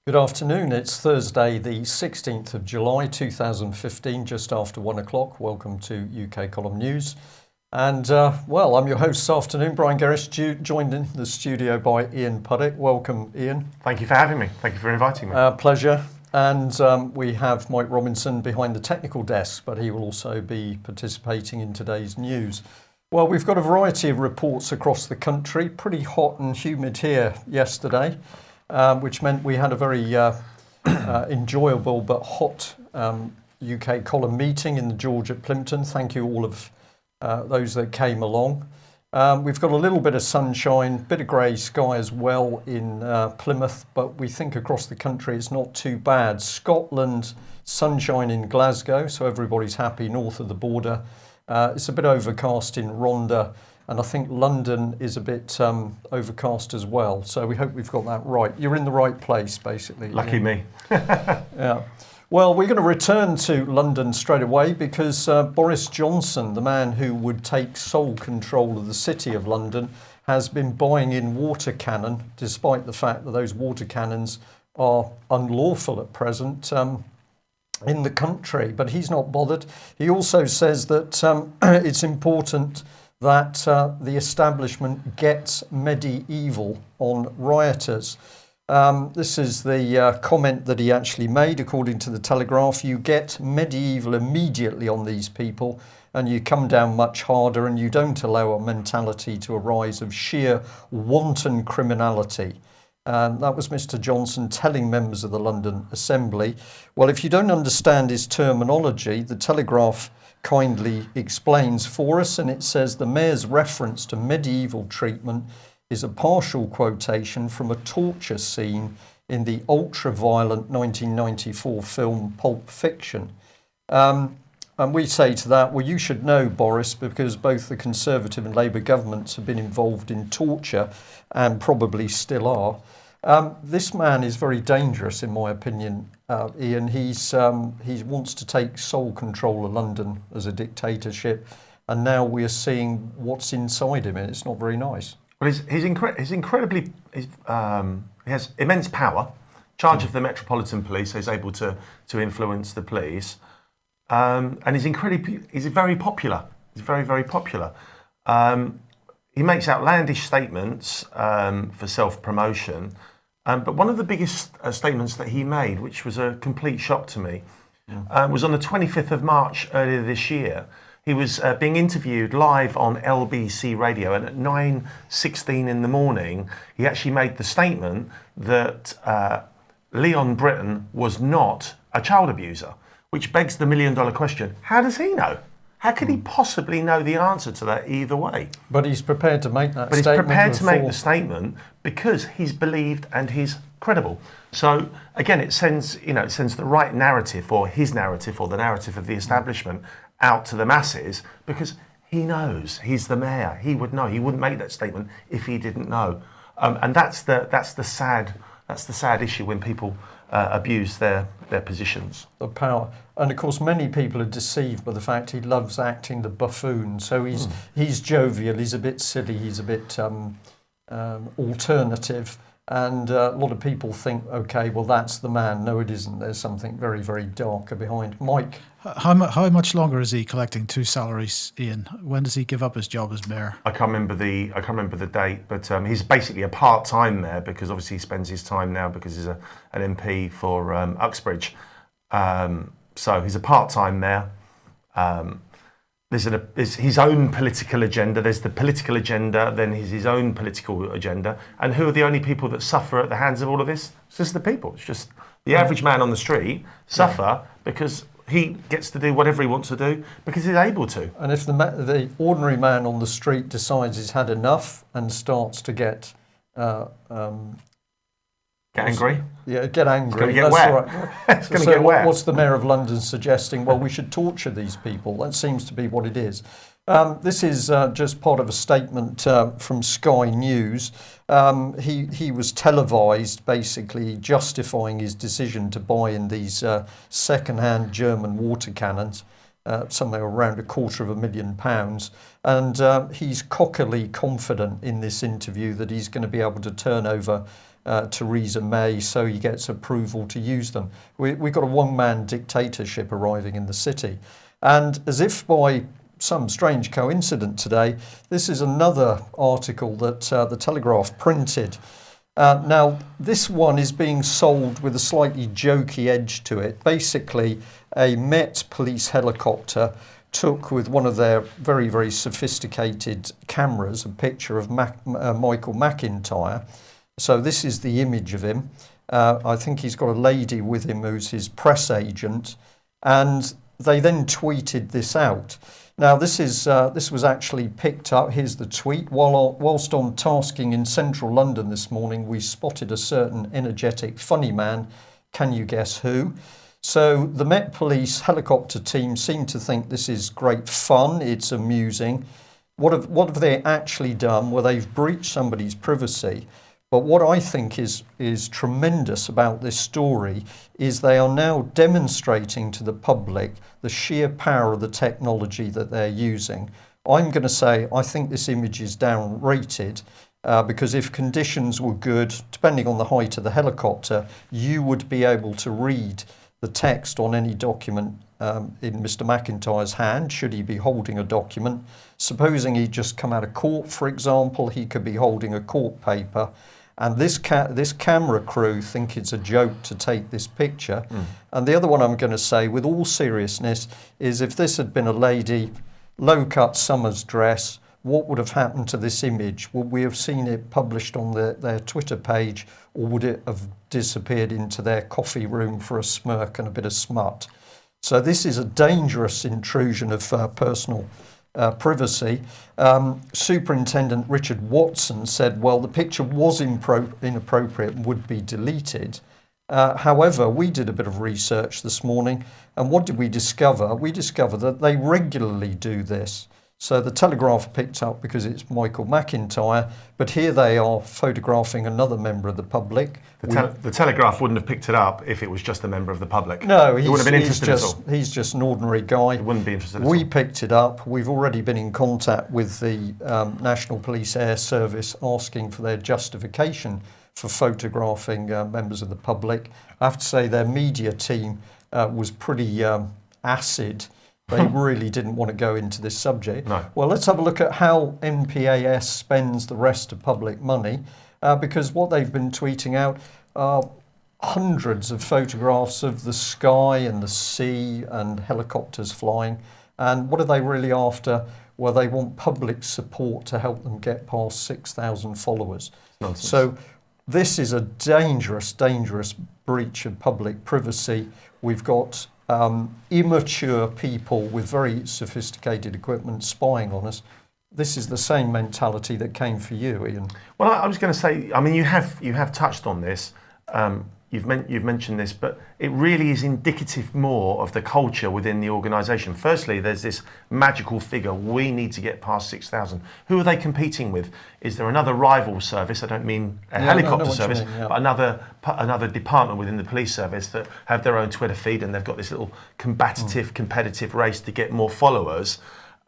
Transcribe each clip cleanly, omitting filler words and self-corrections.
Good afternoon. It's Thursday, the 16th of July 2015, just after 1 o'clock. Welcome to UK Column News. And, I'm your host this afternoon, Brian Gerrish, joined in the studio by Ian Puddick. Welcome, Ian. Thank you for having me. Thank you for inviting me. Pleasure. And we have Mike Robinson behind the technical desk, but he will also be participating in today's news. Well, we've got a variety of reports across the country. Pretty hot and humid here yesterday. Which meant we had a very enjoyable but hot UK column meeting in the George at Plympton. Thank you all of those that came along. We've got a little bit of sunshine, bit of grey sky as well in Plymouth, but we think across the country it's not too bad. Scotland, sunshine in Glasgow, so everybody's happy north of the border. It's a bit overcast in Rhondda. And I think London is a bit overcast as well. So we hope we've got that right. You're in the right place, basically. Lucky me. Yeah. Well, we're going to return to London straight away because Boris Johnson, the man who would take sole control of the city of London, has been buying in water cannon, despite the fact that those water cannons are unlawful at present in the country. But he's not bothered. He also says that it's important that the establishment gets medieval on rioters. This is the comment that he actually made, according to the Telegraph. You get medieval immediately on these people, and you come down much harder, and you don't allow a mentality to arise of sheer wanton criminality. That was Mr. Johnson telling members of the London Assembly. Well, if you don't understand his terminology, the Telegraph kindly explains for us, and it says the Mayor's reference to medieval treatment is a partial quotation from a torture scene in the ultra-violent 1994 film Pulp Fiction. And we say to that, well, you should know, Boris, because both the Conservative and Labour governments have been involved in torture and probably still are. This man is very dangerous, in my opinion, Ian. He wants to take sole control of London as a dictatorship, and now we're seeing what's inside him, and it's not very nice. Well, he has immense power. Charge of the Metropolitan Police, so he's able to influence the police, and he's very popular. He's very, very popular. He makes outlandish statements for self-promotion. But one of the biggest statements that he made, which was a complete shock to me, was on the 25th of March earlier this year. He was being interviewed live on LBC Radio, and at 9:16 in the morning, he actually made the statement that Leon Britton was not a child abuser, which begs the million-dollar question: how does he know? How could he possibly know the answer to that either way? But he's prepared to make that statement. But he's prepared to make the statement because he's believed and he's credible. So again, it sends the right narrative, or his narrative, or the narrative of the establishment, out to the masses, because he knows. He's the mayor. He would know. He wouldn't make that statement if he didn't know. And that's the sad issue when people abuse their positions. The power. And of course, many people are deceived by the fact he loves acting the buffoon. So he's jovial, he's a bit silly, he's a bit alternative. And a lot of people think, okay, well, that's the man. No, it isn't. There's something very, very darker behind. Mike? How much longer is he collecting two salaries, Ian? When does he give up his job as mayor? I can't remember the date, but he's basically a part-time mayor, because obviously he spends his time now because he's an MP for Uxbridge. So he's a part-time mayor. There's his own political agenda. There's the political agenda, then his own political agenda. And who are the only people that suffer at the hands of all of this? It's just the people. It's just the average man on the street suffer because he gets to do whatever he wants to do because he's able to. And if the ordinary man on the street decides he's had enough and starts to get angry? Yeah, get angry. It's going to get wet. Right. It's going to get wet. What's the Mayor of London suggesting? Well, we should torture these people. That seems to be what it is. This is just part of a statement from Sky News. He was televised, basically justifying his decision to buy in these second-hand German water cannons, somewhere around £250,000. And he's cockily confident in this interview that he's going to be able to turn over Theresa May, so he gets approval to use them. We've got a one-man dictatorship arriving in the city. And as if by some strange coincidence today, this is another article that the Telegraph printed. Now, this one is being sold with a slightly jokey edge to it. Basically, a Met police helicopter took with one of their very, very sophisticated cameras a picture of Michael McIntyre. So this is the image of him. I think he's got a lady with him who's his press agent. And they then tweeted this out. Now, this was actually picked up. Here's the tweet. Whilst on tasking in central London this morning, we spotted a certain energetic, funny man. Can you guess who? So the Met Police helicopter team seem to think this is great fun. It's amusing. What have they actually done? Well, they've breached somebody's privacy. But what I think is tremendous about this story is they are now demonstrating to the public the sheer power of the technology that they're using. I'm going to say I think this image is downrated because if conditions were good, depending on the height of the helicopter, you would be able to read the text on any document in Mr. McIntyre's hand, should he be holding a document. Supposing he'd just come out of court, for example, he could be holding a court paper. And this camera crew think it's a joke to take this picture. And the other one I'm going to say, with all seriousness, is if this had been a lady, low-cut summer's dress, what would have happened to this image? Would we have seen it published on their Twitter page, or would it have disappeared into their coffee room for a smirk and a bit of smut? So this is a dangerous intrusion of personal privacy. Superintendent Richard Watson said, well, the picture was inappropriate and would be deleted. However, we did a bit of research this morning, and what did we discover? We discovered that they regularly do this. So the Telegraph picked up because it's Michael McIntyre, but here they are photographing another member of the public. The Telegraph wouldn't have picked it up if it was just a member of the public. No, he wouldn't have been interested at all. He's just an ordinary guy. He wouldn't be interested at all. We picked it up. We've already been in contact with the National Police Air Service asking for their justification for photographing members of the public. I have to say their media team was pretty acid. They really didn't want to go into this subject. No. Well, let's have a look at how NPAS spends the rest of public money, because what they've been tweeting out are hundreds of photographs of the sky and the sea and helicopters flying. And what are they really after? Well, they want public support to help them get past 6,000 followers. Nonsense. So this is a dangerous, dangerous breach of public privacy. We've got immature people with very sophisticated equipment spying on us. This is the same mentality that came for you, Ian. Well, I was going to say, I mean, you have touched on this. You've mentioned this, but it really is indicative more of the culture within the organisation. Firstly, there's this magical figure. We need to get past 6,000. Who are they competing with? Is there another rival service? I don't mean a helicopter service, but another department within the police service that have their own Twitter feed, and they've got this little competitive race to get more followers.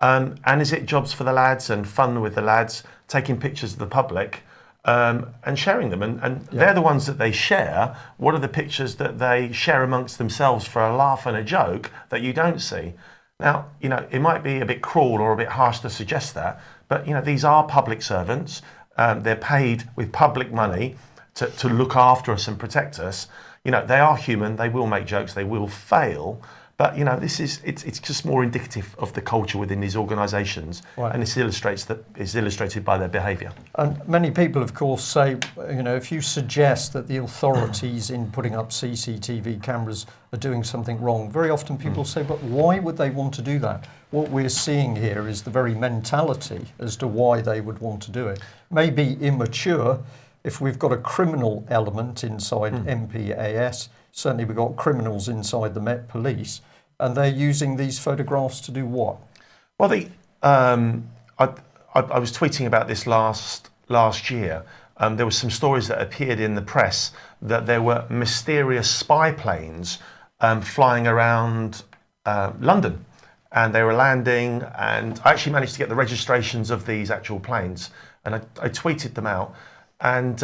And is it jobs for the lads and fun with the lads, taking pictures of the public? And sharing them, and they're the ones that they share. What are the pictures that they share amongst themselves for a laugh and a joke that you don't see? Now, it might be a bit cruel or a bit harsh to suggest that, but these are public servants. They're paid with public money to look after us and protect us. They are human. They will make jokes. They will fail. But it's just more indicative of the culture within these organisations, right. And it's illustrated by their behaviour. And many people, of course, say, if you suggest that the authorities in putting up CCTV cameras are doing something wrong, very often people say, but why would they want to do that? What we're seeing here is the very mentality as to why they would want to do it. Maybe immature. If we've got a criminal element inside NPAS, certainly we've got criminals inside the Met Police. And they're using these photographs to do what? Well, I was tweeting about this last year. There were some stories that appeared in the press that there were mysterious spy planes flying around London, and they were landing. And I actually managed to get the registrations of these actual planes, and I tweeted them out. And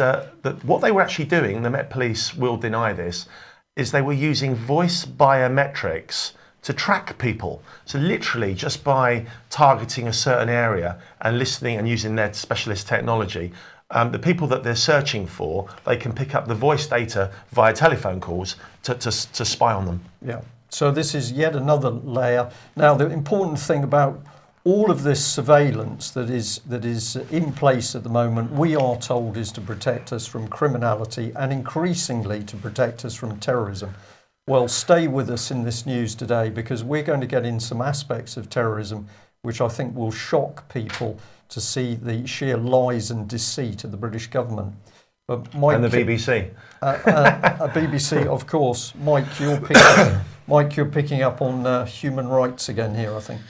what they were actually doing, the Met Police will deny this, is they were using voice biometrics to track people. So literally just by targeting a certain area and listening and using their specialist technology, the people that they're searching for, they can pick up the voice data via telephone calls to spy on them. Yeah. So this is yet another layer. Now, the important thing about all of this surveillance that is in place at the moment, we are told, is to protect us from criminality and increasingly to protect us from terrorism. Well, stay with us in this news today, because we're going to get in some aspects of terrorism which I think will shock people to see the sheer lies and deceit of the British government. But Mike, and the BBC. BBC, of course. Mike, you're picking up on human rights again here, I think.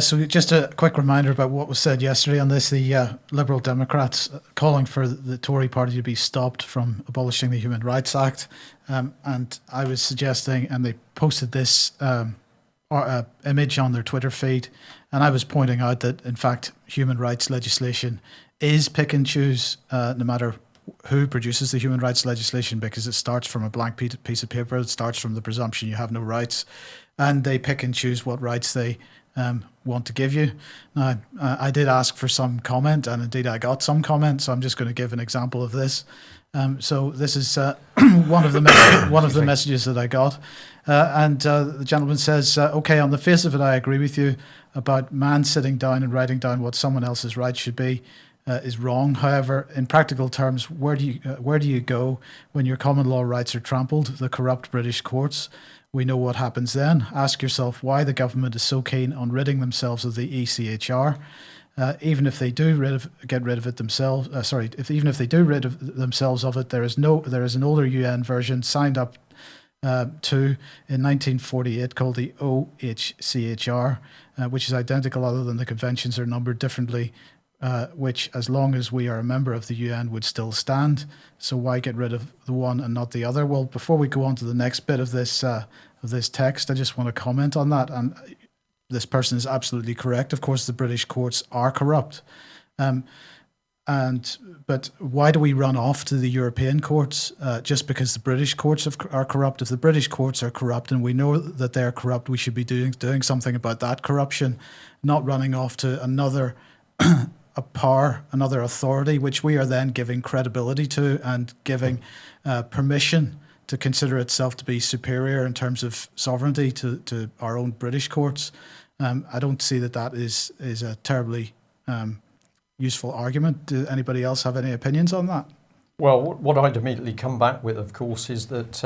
So just a quick reminder about what was said yesterday on this. The Liberal Democrats calling for the Tory party to be stopped from abolishing the Human Rights Act. And I was suggesting, and they posted this image on their Twitter feed, and I was pointing out that, in fact, human rights legislation is pick and choose, no matter who produces the human rights legislation, because it starts from a blank piece of paper. It starts from the presumption you have no rights, and they pick and choose what rights they want to give you. Now, I did ask for some comment, and indeed I got some comment, so I'm just going to give an example of this. So this is one of the messages that I got, and the gentleman says, "Okay, on the face of it, I agree with you about man sitting down and writing down what someone else's rights should be is wrong. However, in practical terms, where do you go when your common law rights are trampled? The corrupt British courts. We know what happens then. Ask yourself why the government is so keen on ridding themselves of the ECHR. Even if they do get rid of it themselves, even if they do rid of themselves of it, there is an older UN version signed up to in 1948 called the OHCHR, which is identical other than the conventions are numbered differently, which, as long as we are a member of the UN, would still stand. So why get rid of the one and not the other?" Well, before we go on to the next bit of this text, I just want to comment on that. And this person is absolutely correct. Of course, the British courts are corrupt. But why do we run off to the European courts just because the British courts are corrupt? If the British courts are corrupt and we know that they're corrupt, we should be doing something about that corruption, not running off to another a power, another authority, which we are then giving credibility to and giving permission to consider itself to be superior in terms of sovereignty to our own British courts. I don't see that is a terribly useful argument. Do anybody else have any opinions on that? Well, what I'd immediately come back with, of course, is that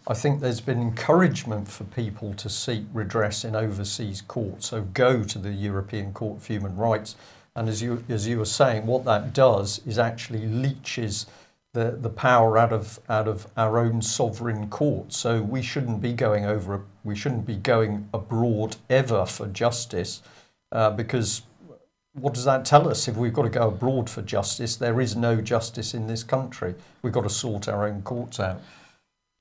I think there's been encouragement for people to seek redress in overseas courts. So go to the European Court of Human Rights. And as you were saying, what that does is actually leeches the power out of our own sovereign courts. So we shouldn't be going abroad ever for justice, because what does that tell us? If we've got to go abroad for justice, there is no justice in this country. We've got to sort our own courts out.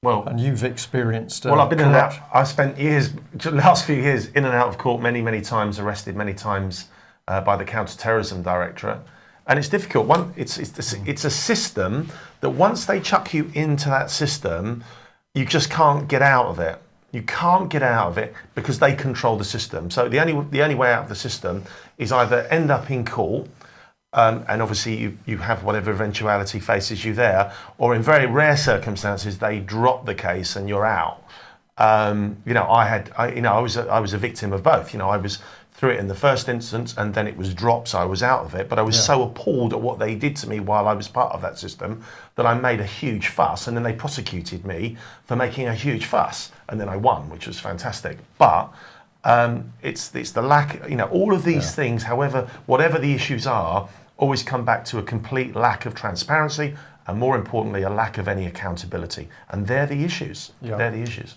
Well, and you've experienced. I've been in and out. I spent the last few years, in and out of court many times, arrested many times by the Counter-Terrorism Directorate. And it's difficult. It's a system that once they chuck you into that system, you just can't get out of it. You can't get out of it because they control the system. So the only way out of the system is either end up in court, and obviously you have whatever eventuality faces you there, or in very rare circumstances they drop the case and you're out. I was a victim of both. I was through it in the first instance, and then it was dropped, so I was out of it. But I was so appalled at what they did to me while I was part of that system that I made a huge fuss, and then they prosecuted me for making a huge fuss, and then I won, which was fantastic. But it's the lack, all of these things, whatever the issues are, always come back to a complete lack of transparency, and more importantly, a lack of any accountability. And they're the issues. Yeah. They're the issues.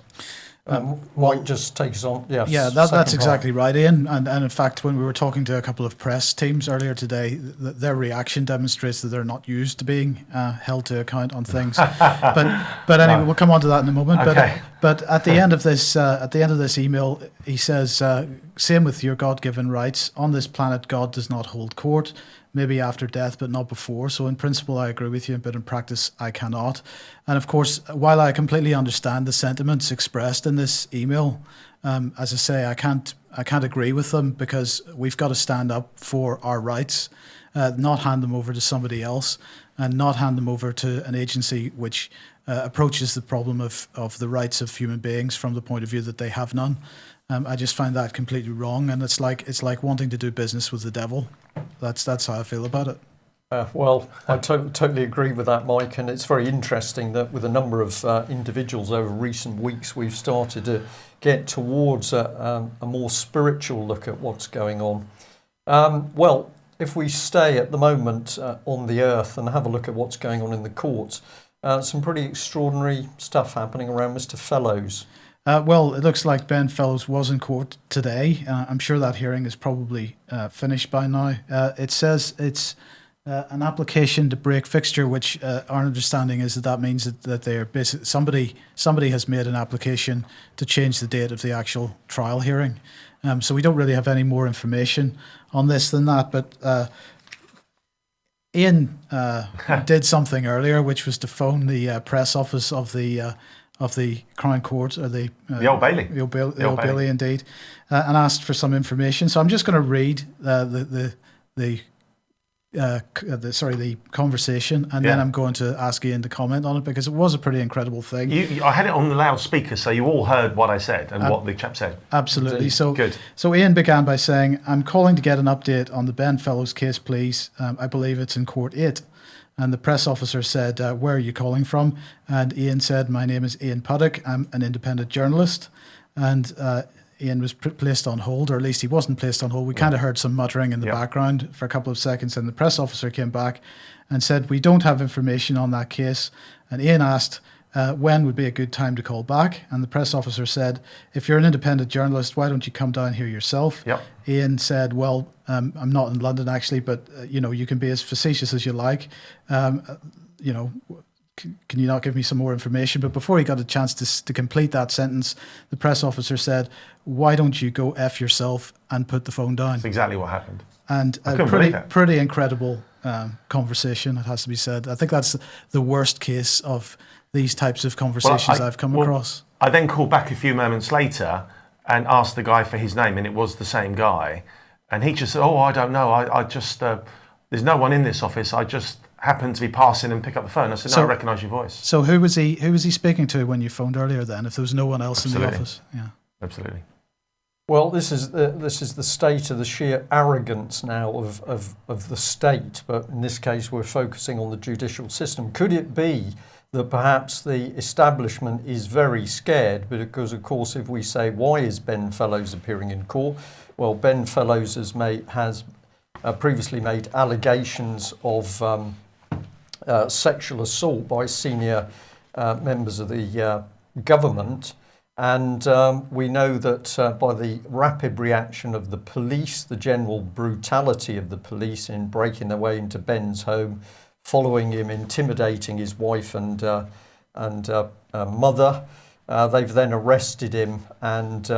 Mike just takes on. That's exactly right, Ian. And in fact, when we were talking to a couple of press teams earlier today, their reaction demonstrates that they're not used to being held to account on things. But anyway, we'll come on to that in a moment. Okay. But at the end of this email, he says, "Same with your God-given rights. On this planet, God does not hold court. maybe after death, but not before. So in principle, I agree with you, but in practice, I cannot. And of course, while I completely understand the sentiments expressed in this email, as I say, I can't agree with them, because we've got to stand up for our rights, not hand them over to somebody else, and not hand them over to an agency which approaches the problem of the rights of human beings from the point of view that they have none. I just find that completely wrong, and it's like wanting to do business with the devil. That's how I feel about it. Well, I totally agree with that, Mike, and it's very interesting that with a number of individuals over recent weeks, we've started to get towards a more spiritual look at what's going on. Well, if we stay at the moment on the earth and have a look at what's going on in the courts, some pretty extraordinary stuff happening around Mr. Fellows. Well, it looks like Ben Fellows was in court today. I'm sure that hearing is probably finished by now. It says it's an application to break fixture, which our understanding is that means that they're basically somebody has made an application to change the date of the actual trial hearing. So we don't really have any more information on this than that. But Ian did something earlier, which was to phone the press office of the Crown Court, or the Old Bailey. The Old Bailey, indeed, and asked for some information. So I'm just going to read the conversation, and then I'm going to ask Ian to comment on it, because it was a pretty incredible thing. I had it on the loudspeaker, so you all heard what I said and what the chap said. Absolutely. So good. So Ian began by saying, "I'm calling to get an update on the Ben Fellows case, please. I believe it's in Court 8. And the press officer said, "Where are you calling from?" And Ian said, "My name is Ian Puddock. I'm an independent journalist." And Ian was placed on hold, or at least he wasn't placed on hold. We kind of heard some muttering in the background for a couple of seconds, and the press officer came back and said, "We don't have information on that case." And Ian asked when would be a good time to call back, and the press officer said, "If you're an independent journalist, why don't you come down here yourself?" Yep. Ian said, "Well, I'm not in London actually, but you can be as facetious as you like. Can you not give me some more information?" But before he got a chance to complete that sentence, the press officer said, "Why don't you go F yourself and put the phone down?" That's exactly what happened. And a pretty incredible conversation, it has to be said. I think that's the worst case of these types of conversations I've come across. I then called back a few moments later and asked the guy for his name, and it was the same guy. And he just said, "Oh, I don't know. I just, there's no one in this office. I just happened to be passing and pick up the phone." I said, "No, I recognise your voice." So who was he speaking to when you phoned earlier then, if there was no one else in the office? Yeah. Absolutely. Well, this is the state of the sheer arrogance now of the state, but in this case we're focusing on the judicial system. Could it be that perhaps the establishment is very scared? Because of course, if we say, why is Ben Fellows appearing in court? Well, Ben Fellows has previously made allegations of sexual assault by senior members of the government. And we know that by the rapid reaction of the police, the general brutality of the police in breaking their way into Ben's home, following him, intimidating his wife and mother, they've then arrested him. And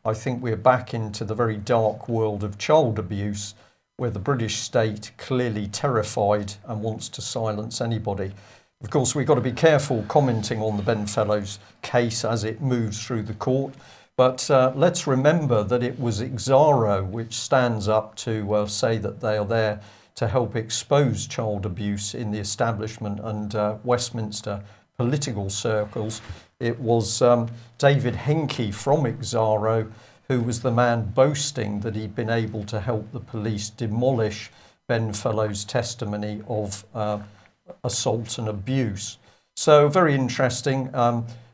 I think we're back into the very dark world of child abuse, where the British state clearly terrified and wants to silence anybody. Of course, we've got to be careful commenting on the Ben Fellows case as it moves through the court. But let's remember that it was Exaro which stands up to say that they are there to help expose child abuse in the establishment and Westminster political circles. It was David Henke from Exaro who was the man boasting that he'd been able to help the police demolish Ben Fellows' testimony of assault and abuse. So very interesting.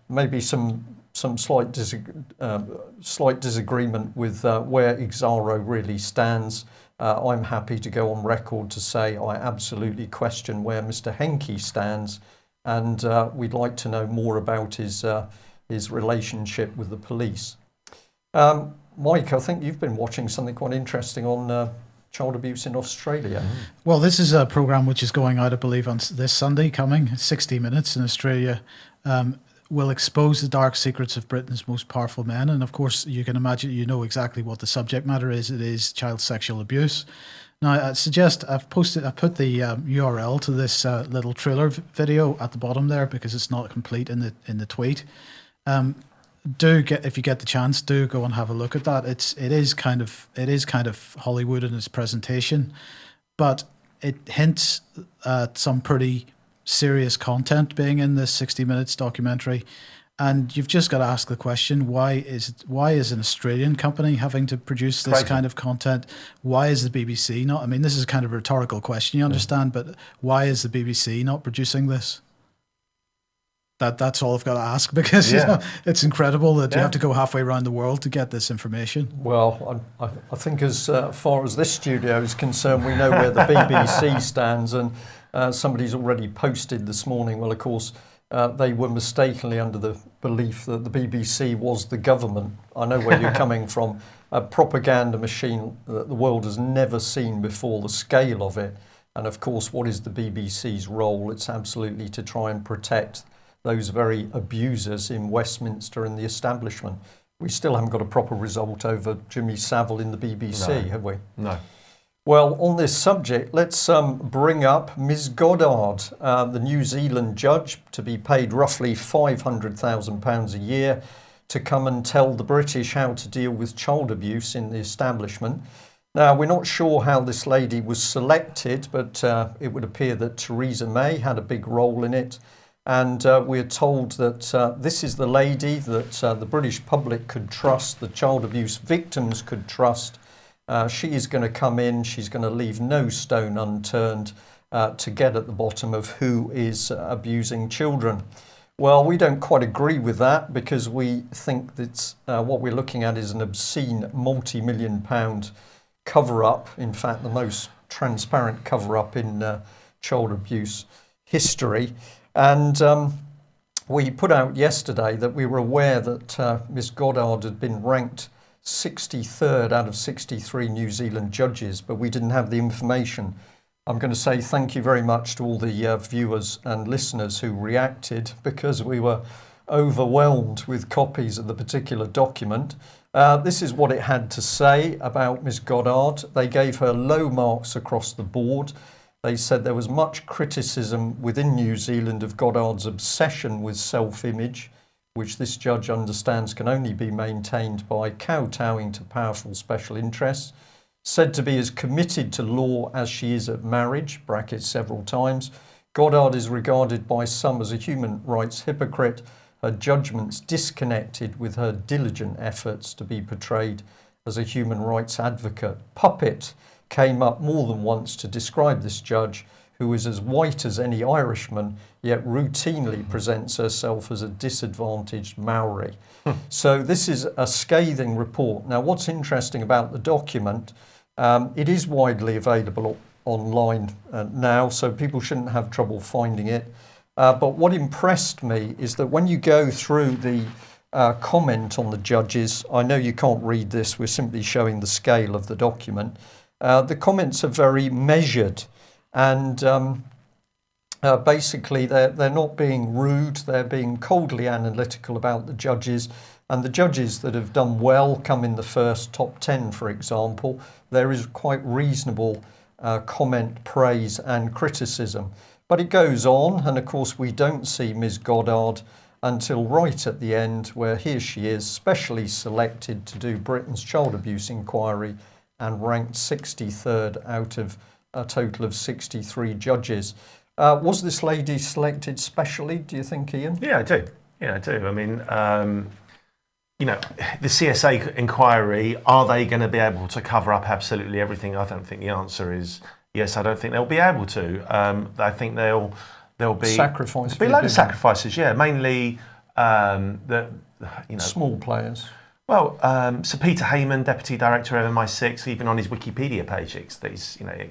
Maybe some slight disagreement with where Exaro really stands. I'm happy to go on record to say I absolutely question where Mr. Henke stands, and we'd like to know more about his relationship with the police. Mike, I think you've been watching something quite interesting on child abuse in Australia. Well, this is a programme which is going out, I believe, on this Sunday coming, 60 Minutes in Australia, will expose the dark secrets of Britain's most powerful men. And of course, you can imagine, you know exactly what the subject matter is. It is child sexual abuse. Now, I suggest I put the URL to this little trailer video at the bottom there because it's not complete in the tweet. If you get the chance, do go and have a look at that. It is kind of Hollywood in its presentation, but it hints at some pretty serious content being in this 60 Minutes documentary. And you've just got to ask the question: why is an Australian company having to produce this kind of content? Why is the BBC not? I mean, this is kind of a rhetorical question, you understand, but why is the BBC not producing this? That's all I've got to ask, because it's incredible that you have to go halfway around the world to get this information. Well, I think as far as this studio is concerned, we know where the BBC stands, and somebody's already posted this morning. Well, of course, they were mistakenly under the belief that the BBC was the government. I know where you're coming from. A propaganda machine that the world has never seen before, the scale of it. And of course, what is the BBC's role? It's absolutely to try and protect those very abusers in Westminster and the establishment. We still haven't got a proper result over Jimmy Savile in the BBC, have we? No. Well, on this subject, let's bring up Ms Goddard, the New Zealand judge, to be paid roughly £500,000 a year to come and tell the British how to deal with child abuse in the establishment. Now, we're not sure how this lady was selected, but it would appear that Theresa May had a big role in it. And we're told that this is the lady that the British public could trust, the child abuse victims could trust. She is going to come in, she's going to leave no stone unturned to get at the bottom of who is abusing children. Well, we don't quite agree with that, because we think that what we're looking at is an obscene multi-million-pound cover-up, in fact the most transparent cover-up in child abuse history. And we put out yesterday that we were aware that Ms Goddard had been ranked 63rd out of 63 New Zealand judges, but we didn't have the information. I'm going to say thank you very much to all the viewers and listeners who reacted, because we were overwhelmed with copies of the particular document. This is what it had to say about Ms Goddard. They gave her low marks across the board. They said there was much criticism within New Zealand of Goddard's obsession with self-image, which this judge understands can only be maintained by kowtowing to powerful special interests. Said to be as committed to law as she is at marriage, brackets several times. Goddard is regarded by some as a human rights hypocrite, her judgments disconnected with her diligent efforts to be portrayed as a human rights advocate. Puppet came up more than once to describe this judge, who is as white as any Irishman, yet routinely presents herself as a disadvantaged Maori. So this is a scathing report. Now, what's interesting about the document, it is widely available online now, so people shouldn't have trouble finding it. But what impressed me is that when you go through the comment on the judges, I know you can't read this, we're simply showing the scale of the document. The comments are very measured, and basically they're not being rude, they're being coldly analytical about the judges. And the judges that have done well come in the first top 10, for example. There is quite reasonable comment, praise and criticism. But it goes on, and of course we don't see Ms Goddard until right at the end, where here she is, specially selected to do Britain's child abuse inquiry, and ranked 63rd out of a total of 63 judges. Was this lady selected specially, do you think, Ian? Yeah, I do. I mean, the CSA inquiry, are they going to be able to cover up absolutely everything? I don't think the answer is yes. I don't think they'll be able to. I think there'll be sacrifices. There'll be a load of sacrifices. Yeah, mainly small players. Well, Sir Peter Heyman, Deputy Director of MI6, even on his Wikipedia page, they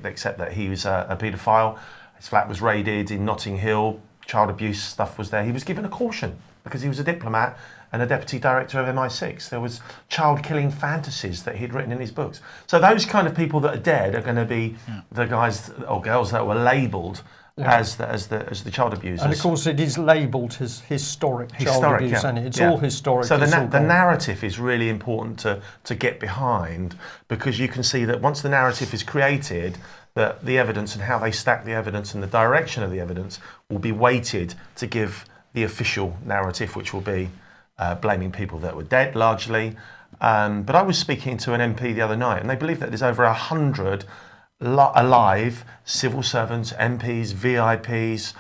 accept that he was a paedophile. His flat was raided in Notting Hill. Child abuse stuff was there. He was given a caution because he was a diplomat and a Deputy Director of MI6. There was child-killing fantasies that he'd written in his books. So those kind of people that are dead are going to be the guys or girls that were labelled as the child abusers. And of course, it is labelled as historic child abuse, and it's all historic. So the narrative is really important to get behind, because you can see that once the narrative is created, that the evidence and how they stack the evidence and the direction of the evidence will be weighted to give the official narrative, which will be blaming people that were dead largely. But I was speaking to an MP the other night, and they believe that there's over 100 alive civil servants, MPs, VIPs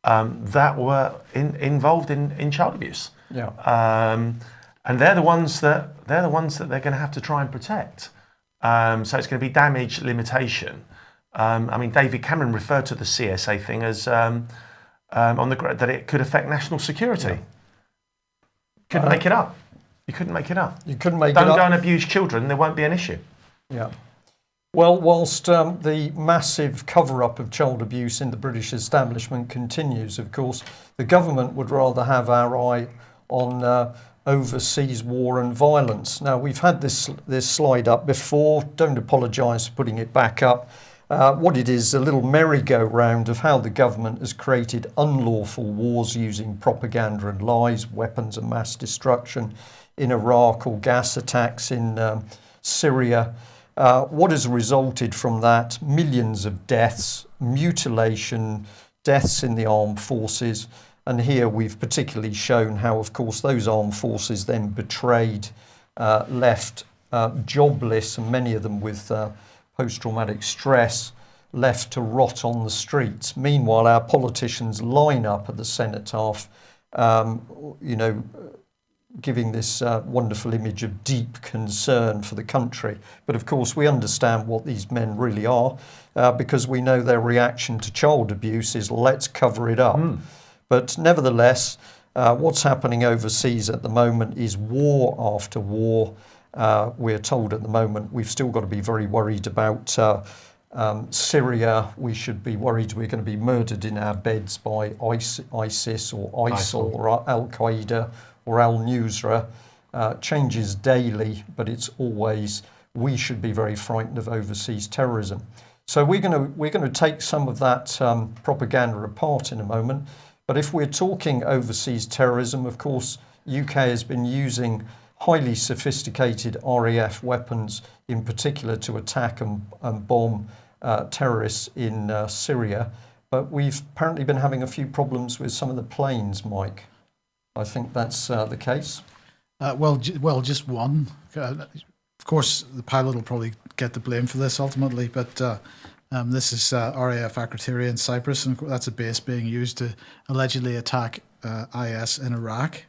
that were involved in child abuse. And they're the ones that they're going to have to try and protect. So it's going to be damage limitation. I mean, David Cameron referred to the CSA thing as that it could affect national security. Couldn't make it up. You couldn't make it up. You couldn't make it up. Don't go and abuse children. There won't be an issue. Yeah. Well, whilst the massive cover-up of child abuse in the British establishment continues, of course, the government would rather have our eye on overseas war and violence. Now, we've had this slide up before. Don't apologise for putting it back up. What it is, a little merry-go-round of how the government has created unlawful wars using propaganda and lies, weapons of mass destruction in Iraq, or gas attacks in Syria. What has resulted from that? Millions of deaths, mutilation, deaths in the armed forces. And here we've particularly shown how, of course, those armed forces then betrayed, left jobless, and many of them with post-traumatic stress, left to rot on the streets. Meanwhile, our politicians line up at the cenotaph, giving this wonderful image of deep concern for the country. But of course, we understand what these men really are, because we know their reaction to child abuse is, let's cover it up. But nevertheless, what's happening overseas at the moment is war after war. We're told at the moment we've still got to be very worried about Syria. We should be worried we're going to be murdered in our beds by ISIS or ISIL or Al-Qaeda or Al-Nusra. Changes daily, but it's always, we should be very frightened of overseas terrorism. So we're going to take some of that propaganda apart in a moment. But if we're talking overseas terrorism, of course, UK has been using highly sophisticated RAF weapons, in particular to attack and bomb terrorists in Syria. But we've apparently been having a few problems with some of the planes, Mike. I think that's the case. Well, just one. Of course, the pilot will probably get the blame for this ultimately, but this is RAF Akrotiri in Cyprus, and that's a base being used to allegedly attack IS in Iraq.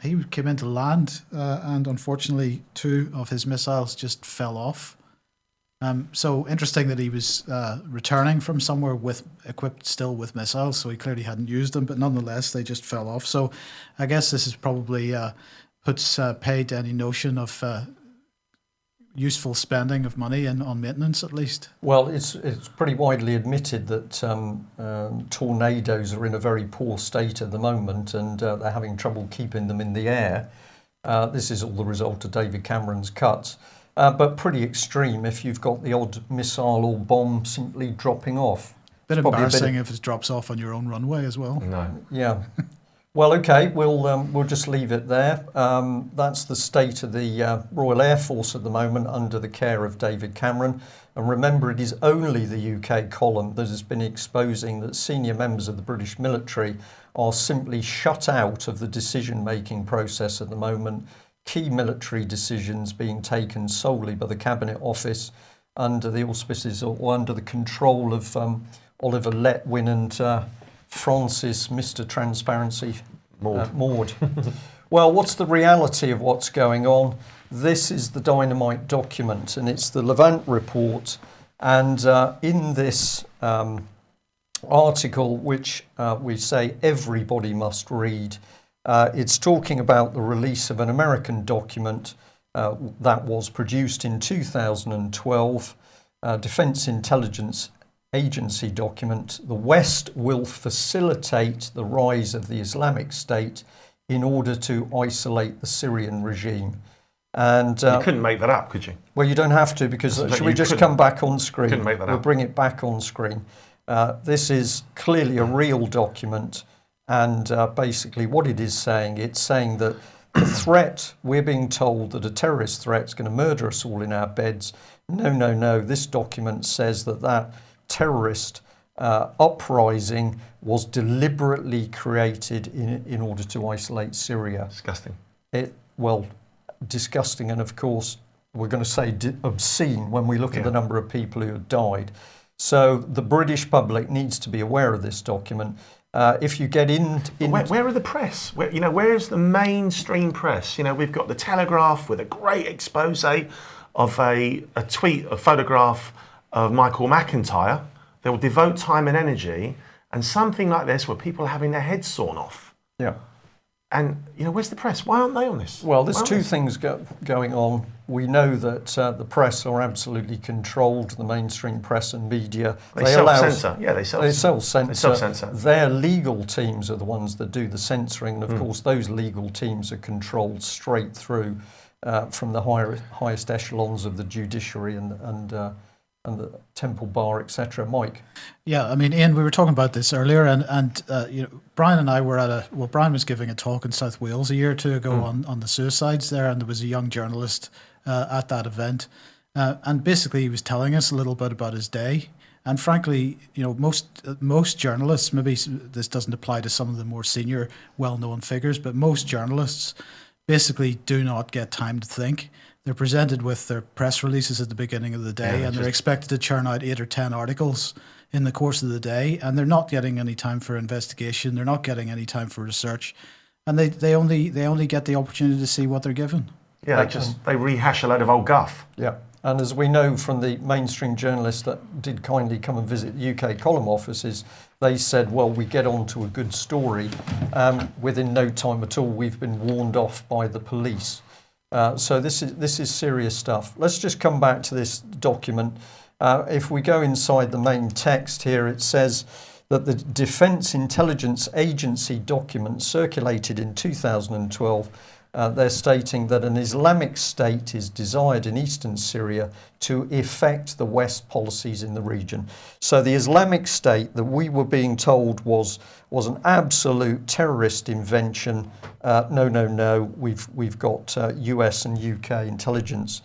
He came into land, and unfortunately 2 of his missiles just fell off. So interesting that he was returning from somewhere equipped still with missiles, so he clearly hadn't used them, but nonetheless they just fell off. So I guess this is probably puts paid to any notion of useful spending of money on maintenance, at least. Well, it's pretty widely admitted that tornadoes are in a very poor state at the moment, and they're having trouble keeping them in the air. This is all the result of David Cameron's cuts, but pretty extreme if you've got the odd missile or bomb simply dropping off. Bit embarrassing if it drops off on your own runway as well. No. Yeah. Well, okay, we'll just leave it there. That's the state of the Royal Air Force at the moment under the care of David Cameron. And remember, it is only the UK column that has been exposing that senior members of the British military are simply shut out of the decision-making process at the moment. Key military decisions being taken solely by the Cabinet Office under the auspices or under the control of Oliver Letwin and Francis, Mr. Transparency, Maud. Well, what's the reality of what's going on? This is the dynamite document, and it's the Levant report. And in this article, which we say everybody must read, it's talking about the release of an American document that was produced in 2012, Defense Intelligence Agency document. The West will facilitate the rise of the Islamic State in order to isolate the Syrian regime. And you couldn't make that up, could you? Well, you don't have to, because should we just come back on screen? Couldn't make that we'll up. bring it back on screen. This is clearly a real document, and basically what it is saying, it's saying that the threat, we're being told that a terrorist threat is going to murder us all in our beds. No, no, no. This document says that that terrorist uprising was deliberately created in order to isolate Syria. Disgusting. Disgusting, and of course we're going to say obscene when we look at the number of people who have died. So the British public needs to be aware of this document. If you get in where are the press? Where's the mainstream press? We've got the Telegraph with a great expose of a photograph of Michael McIntyre. They will devote time and energy, and something like this where people are having their heads sawn off. Yeah. And, where's the press? Why aren't they on this? Well, there's two things going on. We know that the press are absolutely controlled, the mainstream press and media. They self-censor. Yeah, they self-censor. Their legal teams are the ones that do the censoring. And, of course, those legal teams are controlled straight through from the highest echelons of the judiciary and the Temple Bar, etc. Mike? Yeah, I mean, Ian, we were talking about this earlier, and Brian and I were Brian was giving a talk in South Wales a year or two ago on the suicides there, and there was a young journalist at that event, and basically he was telling us a little bit about his day. And frankly, most journalists, maybe this doesn't apply to some of the more senior, well-known figures, but most journalists basically do not get time to think. They're presented with their press releases at the beginning of the day, and they're expected to churn out 8 or 10 articles in the course of the day, and they're not getting any time for investigation. They're not getting any time for research, and they only get the opportunity to see what they're given. Yeah, they rehash a load of old guff. Yeah, and as we know from the mainstream journalists that did kindly come and visit UK column offices, they said, well, we get on to a good story. Within no time at all, we've been warned off by the police. So this is serious stuff. Let's just come back to this document. If we go inside the main text here, it says that the Defence Intelligence Agency document circulated in 2012, they're stating that an Islamic State is desired in eastern Syria to effect the West policies in the region. So the Islamic State that we were being told was an absolute terrorist invention. No. We've got US and UK intelligence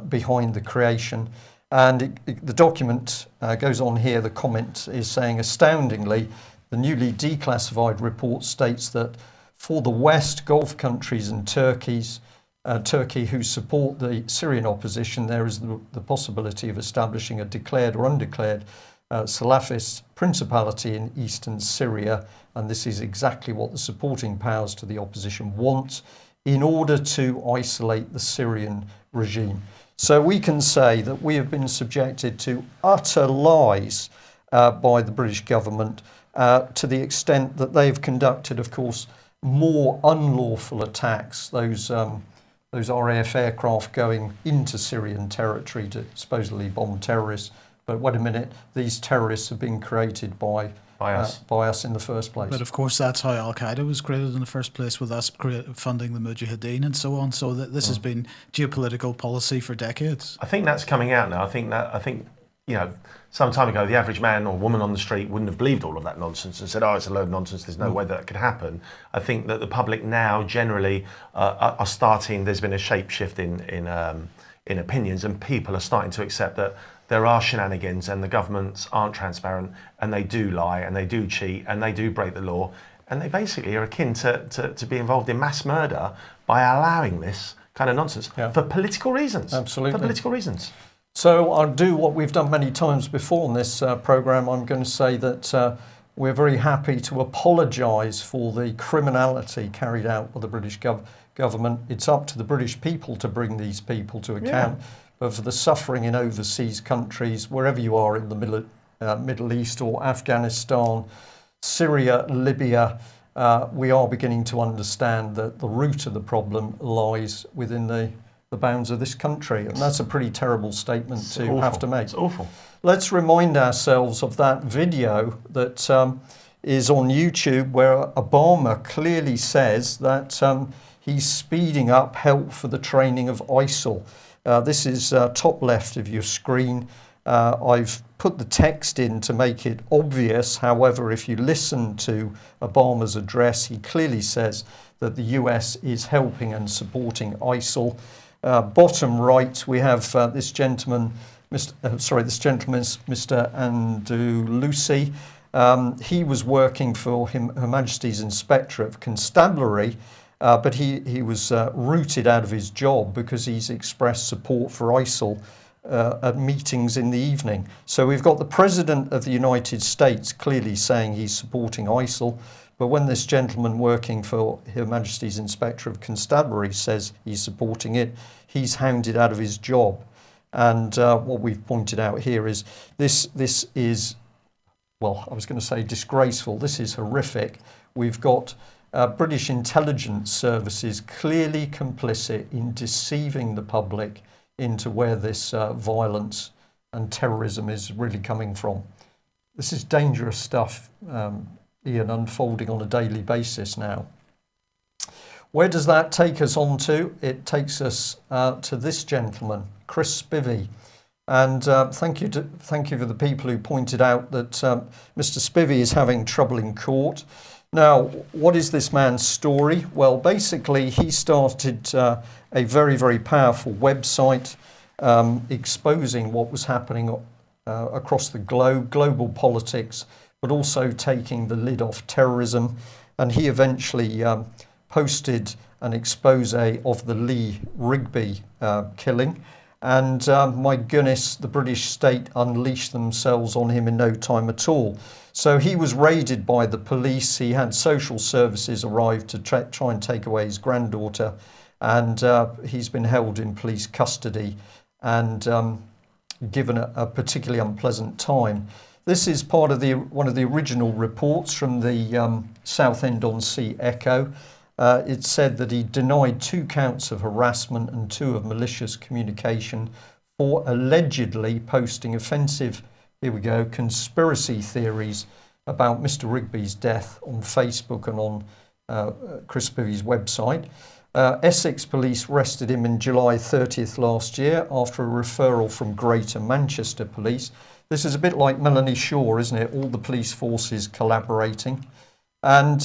behind the creation. And the document goes on here. The comment is saying, astoundingly, the newly declassified report states that for the West, Gulf countries and Turkey who support the Syrian opposition, there is the possibility of establishing a declared or undeclared Salafist principality in eastern Syria, and this is exactly what the supporting powers to the opposition want in order to isolate the Syrian regime. So we can say that we have been subjected to utter lies by the British government to the extent that they've conducted, of course, more unlawful attacks, those RAF aircraft going into Syrian territory to supposedly bomb terrorists. But wait a minute, these terrorists have been created by us in the first place. But of course, that's how Al-Qaeda was created in the first place, with us funding the Mujahideen and so on. So this has been geopolitical policy for decades. I think that's coming out now. I think some time ago, the average man or woman on the street wouldn't have believed all of that nonsense and said, it's a load of nonsense, there's no way that could happen. I think that the public now generally are starting, there's been a shape shift in opinions, and people are starting to accept that there are shenanigans and the governments aren't transparent, and they do lie and they do cheat and they do break the law, and they basically are akin to be involved in mass murder by allowing this kind of nonsense for political reasons. Absolutely. For political reasons. So I'll do what we've done many times before in this programme. I'm going to say that we're very happy to apologise for the criminality carried out by the British government. It's up to the British people to bring these people to account. Yeah. But for the suffering in overseas countries, wherever you are in the Middle East or Afghanistan, Syria, Libya, we are beginning to understand that the root of the problem lies within the bounds of this country, and that's a pretty terrible statement to have to make. It's awful. Let's remind ourselves of that video that is on YouTube where Obama clearly says that he's speeding up help for the training of ISIL. This is top left of your screen. I've put the text in to make it obvious. However, if you listen to Obama's address, he clearly says that the US is helping and supporting ISIL. Bottom right, we have this gentleman, this gentleman is Mr. Andalusi. He was working for Her Majesty's Inspector of Constabulary, but he was rooted out of his job because he's expressed support for ISIL at meetings in the evening. So we've got the President of the United States clearly saying he's supporting ISIL, but when this gentleman working for Her Majesty's Inspector of Constabulary says he's supporting it, he's hounded out of his job. And what we've pointed out here is this is, well, I was going to say disgraceful. This is horrific. We've got British intelligence services clearly complicit in deceiving the public into where this violence and terrorism is really coming from. This is dangerous stuff, Ian, unfolding on a daily basis now. Where does that take us on to? It takes us to this gentleman, Chris Spivey. And thank you for the people who pointed out that Mr. Spivey is having trouble in court. Now, what is this man's story? Well, basically, he started a very, very powerful website exposing what was happening across the globe, global politics, but also taking the lid off terrorism. And he eventually posted an expose of the Lee Rigby killing. And my goodness, the British state unleashed themselves on him in no time at all. So he was raided by the police. He had social services arrive to try and take away his granddaughter. And he's been held in police custody and given a particularly unpleasant time. This is part of one of the original reports from the Southend-on-Sea Echo. It said that he denied 2 counts of harassment and 2 of malicious communication for allegedly posting offensive, here we go, conspiracy theories about Mr. Rigby's death on Facebook and on Chris Spivey's website. Essex police arrested him in July 30th last year after a referral from Greater Manchester Police. This is a bit like Melanie Shaw, isn't it? All the police forces collaborating. And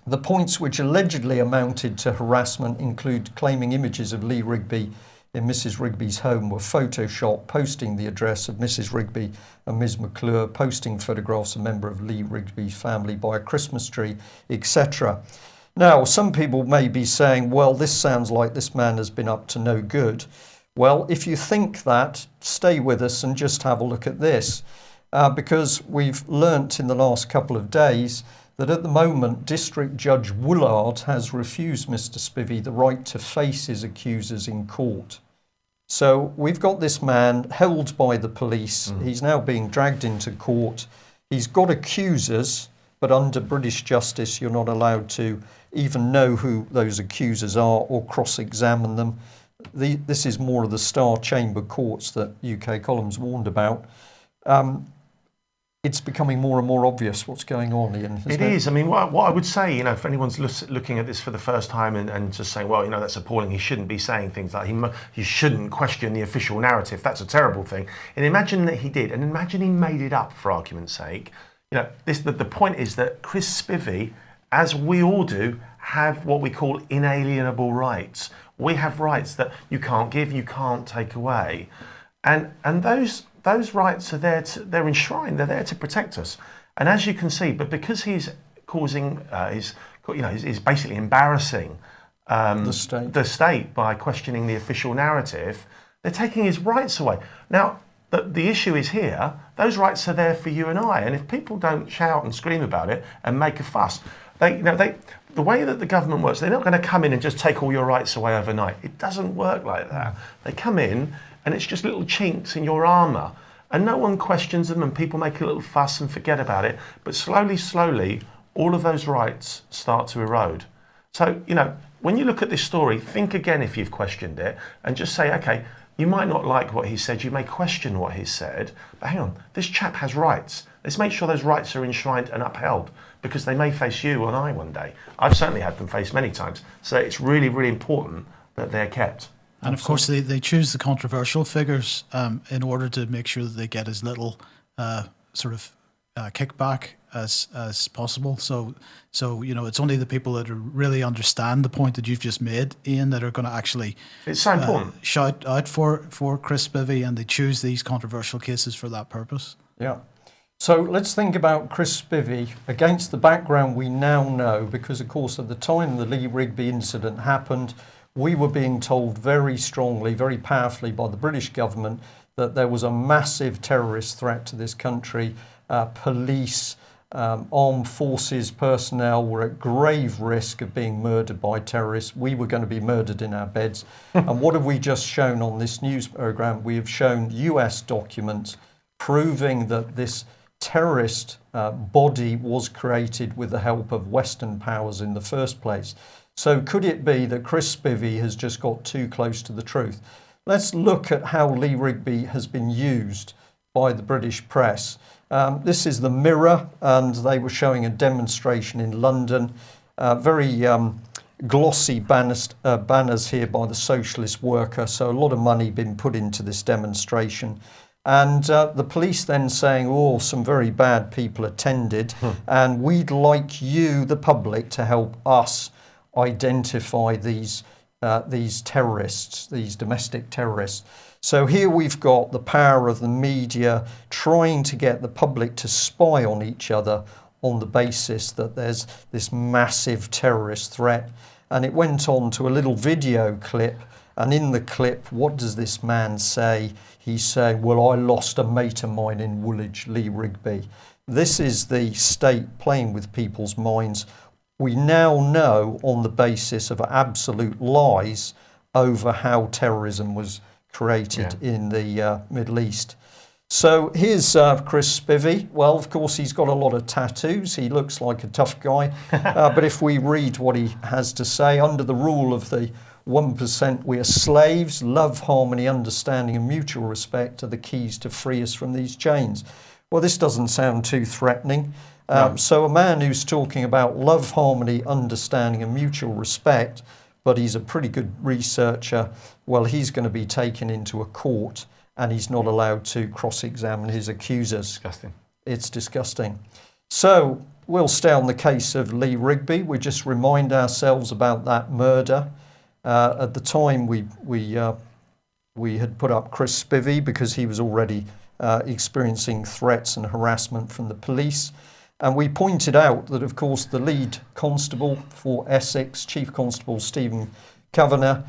the points which allegedly amounted to harassment include claiming images of Lee Rigby in Mrs. Rigby's home were photoshopped, posting the address of Mrs. Rigby and Ms. McClure, posting photographs of a member of Lee Rigby's family by a Christmas tree, etc. Now, some people may be saying, well, this sounds like this man has been up to no good. Well, if you think that, stay with us and just have a look at this, because we've learnt in the last couple of days that at the moment, District Judge Woolard has refused Mr. Spivey the right to face his accusers in court. So we've got this man held by the police. He's now being dragged into court. He's got accusers, but under British justice, you're not allowed to even know who those accusers are or cross-examine them. This is more of the Star Chamber courts that UK Columns warned about. It's becoming more and more obvious what's going on, Ian. It is. I mean, what I would say, if anyone's looking at this for the first time and just saying, well, that's appalling, he shouldn't be saying things like he shouldn't question the official narrative. That's a terrible thing. And imagine that he did, and imagine he made it up, for argument's sake. The point is that Chris Spivey, as we all do, have what we call inalienable rights. We have rights that you can't give, you can't take away. And those rights are there, they're enshrined, they're there to protect us. And as you can see, but because he's causing, he's basically embarrassing the state by questioning the official narrative, they're taking his rights away. Now, the issue is here, those rights are there for you and I, and if people don't shout and scream about it and make a fuss, the way that the government works, they're not going to come in and just take all your rights away overnight. It doesn't work like that. They come in and it's just little chinks in your armour, and no one questions them, and people make a little fuss and forget about it. But slowly, all of those rights start to erode. So, when you look at this story, think again if you've questioned it, and just say, okay, you might not like what he said, you may question what he said, but hang on, this chap has rights. Let's make sure those rights are enshrined and upheld, because they may face you and I one day. I've certainly had them faced many times. So it's really, really important that they're kept. And of course, they choose the controversial figures in order to make sure that they get as little kickback as possible. So it's only the people that really understand the point that you've just made, Ian, that are going to actually it's so important. Shout out for Chris Spivey, and they choose these controversial cases for that purpose. Yeah. So let's think about Chris Spivey against the background we now know, because of course at the time the Lee Rigby incident happened, we were being told very strongly, very powerfully by the British government that there was a massive terrorist threat to this country. Police, armed forces personnel were at grave risk of being murdered by terrorists. We were going to be murdered in our beds. And what have we just shown on this news programme? We have shown US documents proving that this terrorist body was created with the help of Western powers in the first place. So could it be that Chris Spivey has just got too close to the truth? Let's look at how Lee Rigby has been used by the British press. This is the Mirror, and they were showing a demonstration in London. Very glossy banners here by the Socialist Worker, so a lot of money been put into this demonstration. And the police then saying, oh, some very bad people attended, and we'd like you, the public, to help us identify these terrorists, these domestic terrorists. So here we've got the power of the media trying to get the public to spy on each other on the basis that there's this massive terrorist threat. And it went on to a little video clip. And in the clip, what does this man say? He's saying, well, I lost a mate of mine in Woolwich, Lee Rigby. This is the state playing with people's minds. We now know on the basis of absolute lies over how terrorism was created in the Middle East. So here's Chris Spivey. Well, of course, he's got a lot of tattoos. He looks like a tough guy. But if we read what he has to say, under the rule of the 1%, we are slaves. Love, harmony, understanding and mutual respect are the keys to free us from these chains. Well, this doesn't sound too threatening. No. So a man who's talking about love, harmony, understanding and mutual respect, but he's a pretty good researcher, well, he's going to be taken into a court and he's not allowed to cross-examine his accusers. Disgusting. It's disgusting. So we'll stay on the case of Lee Rigby. We just remind ourselves about that murder. At the time, we had put up Chris Spivey because he was already experiencing threats and harassment from the police. And we pointed out that, of course, the lead constable for Essex, Chief Constable Stephen Kavanagh,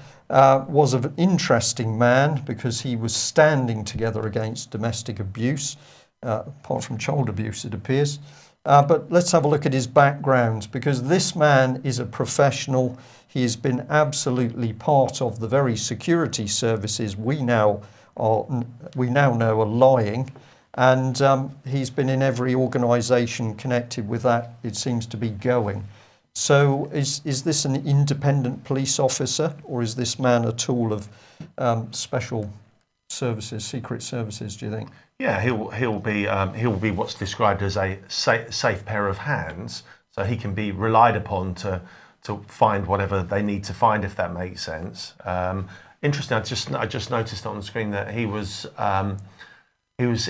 was an interesting man because he was standing together against domestic abuse, apart from child abuse, it appears. But let's have a look at his background, because this man is a professional. He has been absolutely part of the very security services we now know are lying. And he's been in every organisation connected with that, it seems to be going. So is this an independent police officer, or is this man a tool of special services, secret services, do you think? Yeah, he'll be what's described as a safe pair of hands, so he can be relied upon to find whatever they need to find, if that makes sense. Interesting. I just noticed on the screen that he was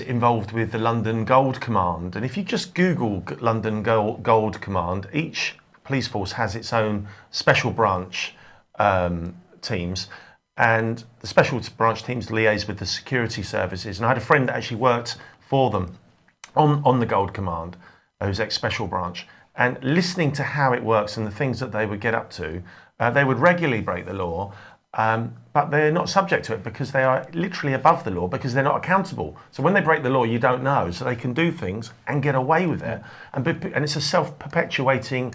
involved with the London Gold Command, and if you just Google London Gold Command, each police force has its own special branch teams. And the special branch teams liaise with the security services. And I had a friend that actually worked for them on the Gold Command, who's ex-special branch. And listening to how it works and the things that they would get up to, they would regularly break the law, but they're not subject to it because they are literally above the law, because they're not accountable. So when they break the law, you don't know. So they can do things and get away with it. And it's a self-perpetuating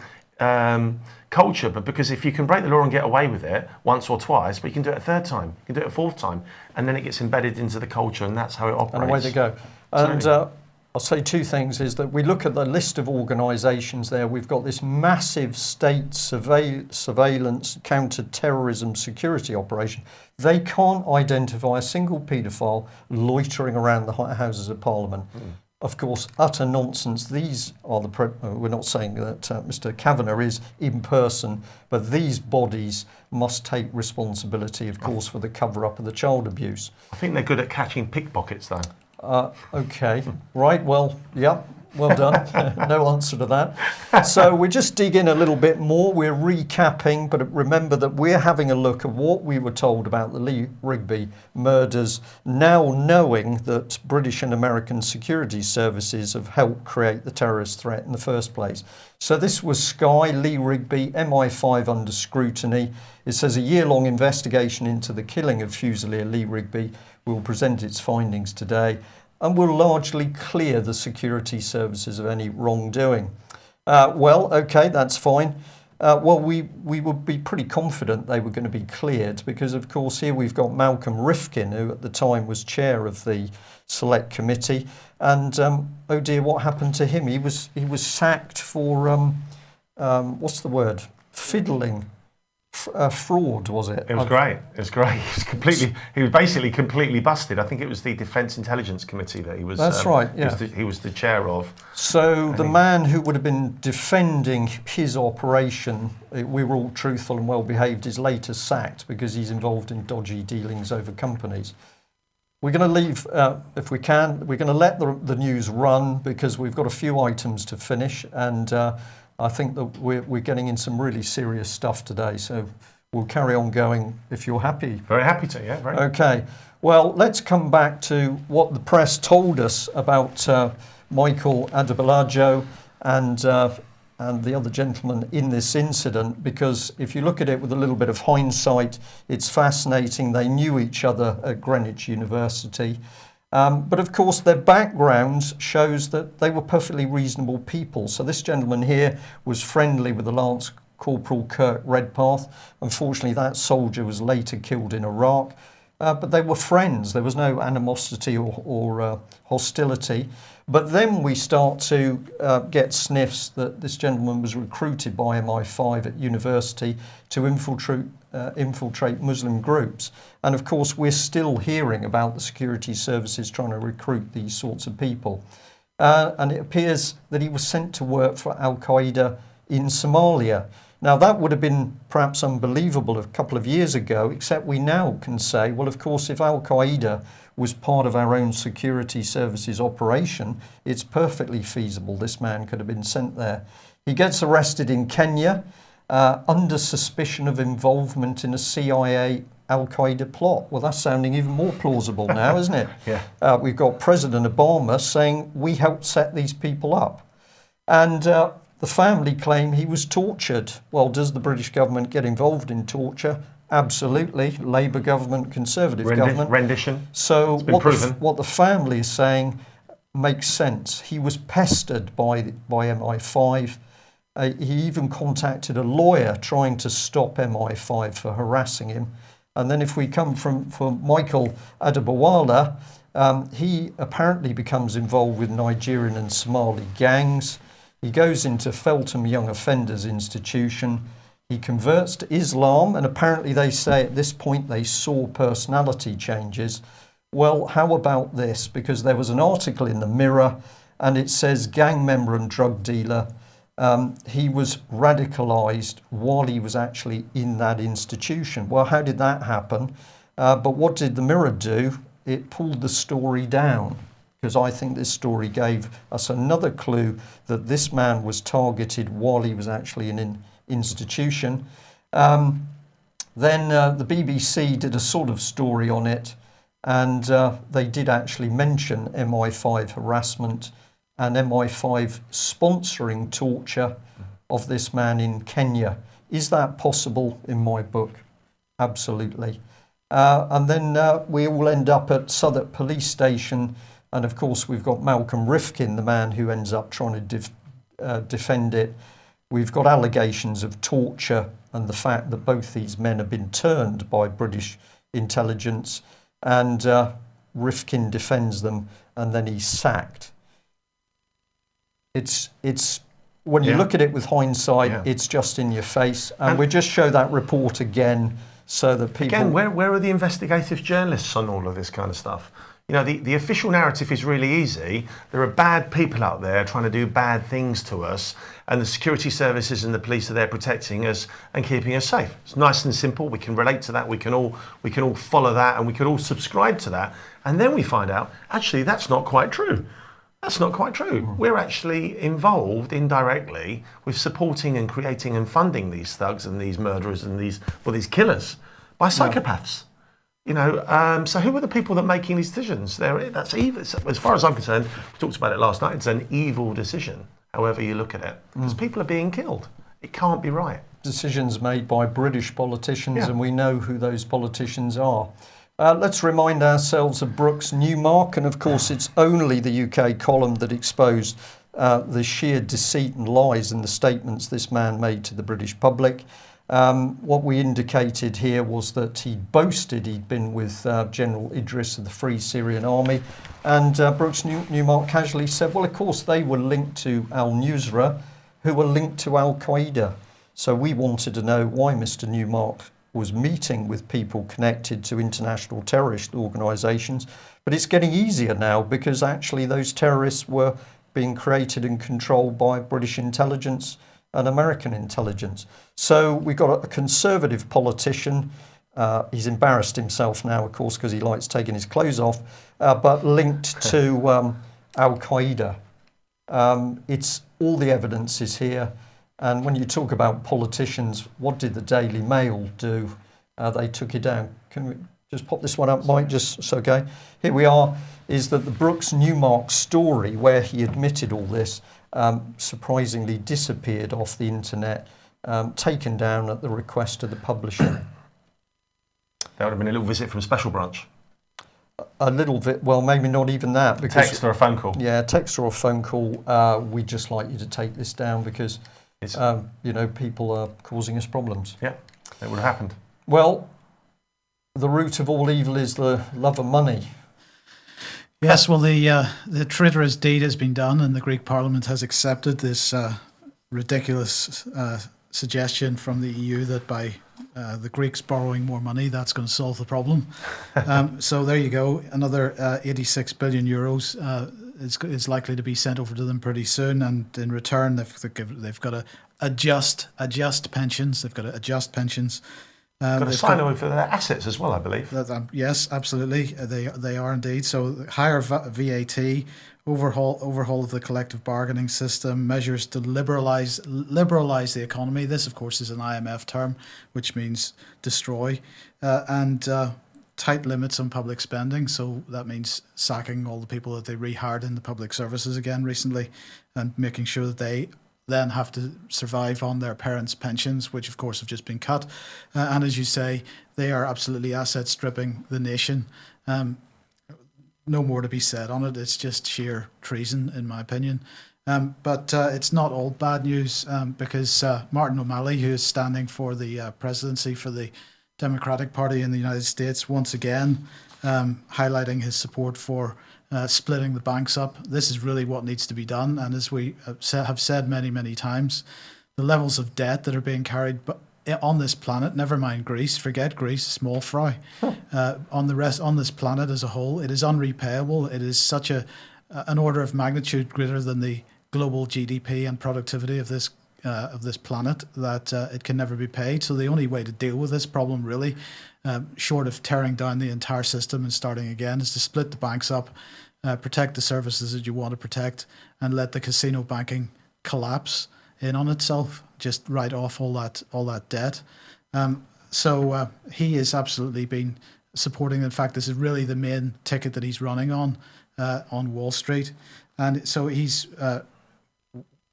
culture, but because if you can break the law and get away with it once or twice, but you can do it a third time, you can do it a fourth time, and then it gets embedded into the culture, and that's how it operates. And away they go. And I'll say two things, is that we look at the list of organisations there, we've got this massive state surveillance, counter-terrorism security operation. They can't identify a single paedophile loitering around the Houses of Parliament. of course, utter nonsense. These are we're not saying that Mr. Kavanagh is in person, but these bodies must take responsibility, of course, for the cover-up of the child abuse. I think they're good at catching pickpockets, though. Okay, right, well, yep, well done. No answer to that. So we just dig in a little bit more. We're recapping, but remember that we're having a look at what we were told about the Lee Rigby murders, now knowing that British and American security services have helped create the terrorist threat in the first place. So this was Sky, Lee Rigby, MI5 under scrutiny. It says a year-long investigation into the killing of Fusilier Lee Rigby will present its findings today and will largely clear the security services of any wrongdoing. Well, okay, that's fine. Well, we would be pretty confident they were going to be cleared because, of course, here we've got Malcolm Rifkin, who at the time was chair of the Select Committee. And, oh dear, what happened to him? He was sacked for, what's the word? Fiddling. Fraud, was it? It was great. It was great. He was basically completely busted. I think it was the Defence Intelligence Committee that he was. That's right. Yeah. He was the chair of. So the man who would have been defending his operation, we were all truthful and well behaved, is later sacked because he's involved in dodgy dealings over companies. We're going to leave, if we can. We're going to let the news run because we've got a few items to finish and. I think that we're getting in some really serious stuff today, so we'll carry on going if you're happy. Very happy to, yeah. Very. Okay. Well, let's come back to what the press told us about Michael Adebolajo and the other gentleman in this incident, because if you look at it with a little bit of hindsight, it's fascinating. They knew each other at Greenwich University. But of course, their background shows that they were perfectly reasonable people. So this gentleman here was friendly with the Lance Corporal Kirk Redpath. Unfortunately, that soldier was later killed in Iraq. But they were friends. There was no animosity or hostility. But then we start to get sniffs that this gentleman was recruited by MI5 at university to infiltrate Muslim groups. And of course, we're still hearing about the security services trying to recruit these sorts of people. And it appears that he was sent to work for Al-Qaeda in Somalia. Now, that would have been perhaps unbelievable a couple of years ago, except we now can say, well, of course, if Al-Qaeda was part of our own security services operation, it's perfectly feasible this man could have been sent there. He gets arrested in Kenya under suspicion of involvement in a CIA Al-Qaeda plot. Well, that's sounding even more plausible now, isn't it? Yeah. We've got President Obama saying we helped set these people up. And the family claim he was tortured. Well, does the British government get involved in torture? Absolutely. Labour government, Conservative government. Rendition. So what the family is saying makes sense. He was pestered by MI5. He even contacted a lawyer trying to stop MI5 for harassing him. And then if we come from Michael Adebowale, he apparently becomes involved with Nigerian and Somali gangs. He goes into Feltham Young Offenders Institution. He converts to Islam, and apparently they say at this point they saw personality changes. Well, how about this? Because there was an article in the Mirror, and it says gang member and drug dealer. He was radicalised while he was actually in that institution. Well, how did that happen? But what did the Mirror do? It pulled the story down, because I think this story gave us another clue that this man was targeted while he was actually in an institution. Then the BBC did a sort of story on it, and they did actually mention MI5 harassment and MI5 sponsoring torture of this man in Kenya. Is that possible in my book? Absolutely. And then we all end up at Southwark Police Station, and of course we've got Malcolm Rifkin, the man who ends up trying to defend it. We've got allegations of torture and the fact that both these men have been turned by British intelligence, and Rifkin defends them, and then he's sacked. It's when you look at it with hindsight, it's just in your face. And we just show that report again so that people... Again, where are the investigative journalists on all of this kind of stuff? You know, the official narrative is really easy. There are bad people out there trying to do bad things to us, and the security services and the police are there protecting us and keeping us safe. It's nice and simple. We can relate to that. We can all follow that, and we can all subscribe to that. And then we find out, actually, that's not quite true. That's not quite true. We're actually involved indirectly with supporting and creating and funding these thugs and these murderers and these killers by psychopaths. You know, so who are the people that are making these decisions? That's evil. As far as I'm concerned, we talked about it last night. It's an evil decision, however you look at it, because people are being killed. It can't be right. Decisions made by British politicians, Yeah. and we know who those politicians are. Let's remind ourselves of Brooks Newmark, and of course it's only the UK column that exposed the sheer deceit and lies in the statements this man made to the British public. What we indicated here was that he boasted he'd been with General Idris of the Free Syrian Army, and Brooks Newmark casually said, well, of course they were linked to al-Nusra, who were linked to al-Qaeda. So we wanted to know why Mr. Newmark was meeting with people connected to international terrorist organisations. But it's getting easier now, because actually those terrorists were being created and controlled by British intelligence and American intelligence. So we've got a conservative politician. He's embarrassed himself now, of course, because he likes taking his clothes off, but linked to al-Qaeda. It's all the evidence is here. And when you talk about politicians, what did the Daily Mail do? They took it down. Can we just pop this one up, Mike? Just so, okay. Here we are. Is that the Brooks Newmark story, where he admitted all this, surprisingly disappeared off the internet, taken down at the request of the publisher. That would have been a little visit from Special Branch. A little bit, well, maybe not even that. Because, text or a phone call. Yeah, text or a phone call. We'd just like you to take this down because, you know, people are causing us problems. Yeah, it would have happened. Well, the root of all evil is the love of money. Yes, well, the traitorous deed has been done, and the Greek Parliament has accepted this ridiculous suggestion from the EU that by the Greeks borrowing more money, that's going to solve the problem. So there you go. Another 86 billion euros is likely to be sent over to them pretty soon, and in return, they've got to adjust pensions. They've got to adjust pensions. Got to sign over for their assets as well, I believe. Yes, absolutely. They are indeed. So higher VAT, overhaul of the collective bargaining system, measures to liberalise the economy. This, of course, is an IMF term, which means destroy, and tight limits on public spending. So that means sacking all the people that they rehired in the public services again recently, and making sure that they then have to survive on their parents' pensions, which of course have just been cut. And as you say, they are absolutely asset stripping the nation. No more to be said on it. It's just sheer treason, in my opinion. But it's not all bad news, because Martin O'Malley, who is standing for the presidency for the Democratic Party in the United States, once again highlighting his support for splitting the banks up. This is really what needs to be done. And as we have said many, many times, the levels of debt that are being carried on this planet, never mind Greece, forget Greece, small fry, on this planet as a whole, it is unrepayable. It is such an order of magnitude greater than the global GDP and productivity of this planet that it can never be paid. So the only way to deal with this problem, really, short of tearing down the entire system and starting again, is to split the banks up, protect the services that you want to protect, and let the casino banking collapse in on itself. Just write off all that debt. So he has absolutely been supporting. In fact, this is really the main ticket that he's running on Wall Street, and so he's.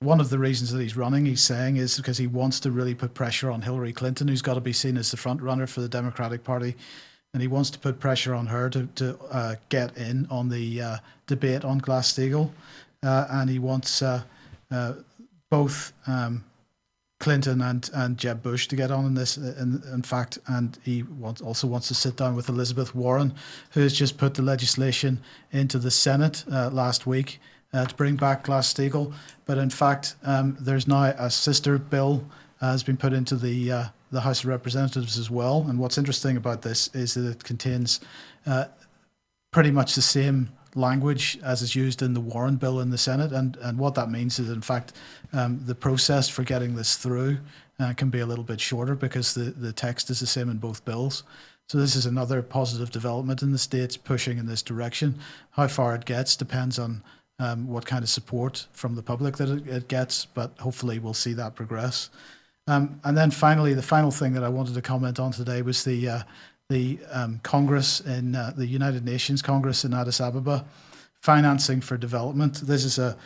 One of the reasons that he's running, he's saying, is because he wants to really put pressure on Hillary Clinton, who's got to be seen as the front runner for the Democratic Party. And he wants to put pressure on her to get in on the debate on Glass-Steagall. And he wants both Clinton and Jeb Bush to get on in this, in fact. And he also wants to sit down with Elizabeth Warren, who has just put the legislation into the Senate last week to bring back Glass-Steagall. But in fact, there's now a sister bill has been put into the House of Representatives as well. And what's interesting about this is that it contains pretty much the same language as is used in the Warren bill in the Senate. And what that means is, in fact, the process for getting this through can be a little bit shorter because the text is the same in both bills. So this is another positive development in the States pushing in this direction. How far it gets depends on what kind of support from the public that it gets, but hopefully we'll see that progress. And then finally, the final thing that I wanted to comment on today was the Congress in the United Nations Congress in Addis Ababa, financing for development. This is a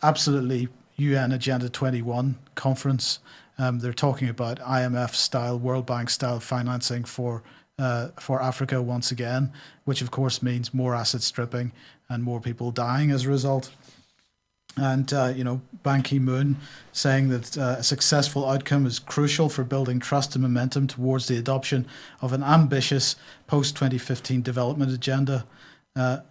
absolutely UN Agenda 21 conference. They're talking about IMF-style, World Bank-style financing for Africa once again, which of course means more asset stripping and more people dying as a result. And, Ban Ki-moon saying that a successful outcome is crucial for building trust and momentum towards the adoption of an ambitious post-2015 development agenda. But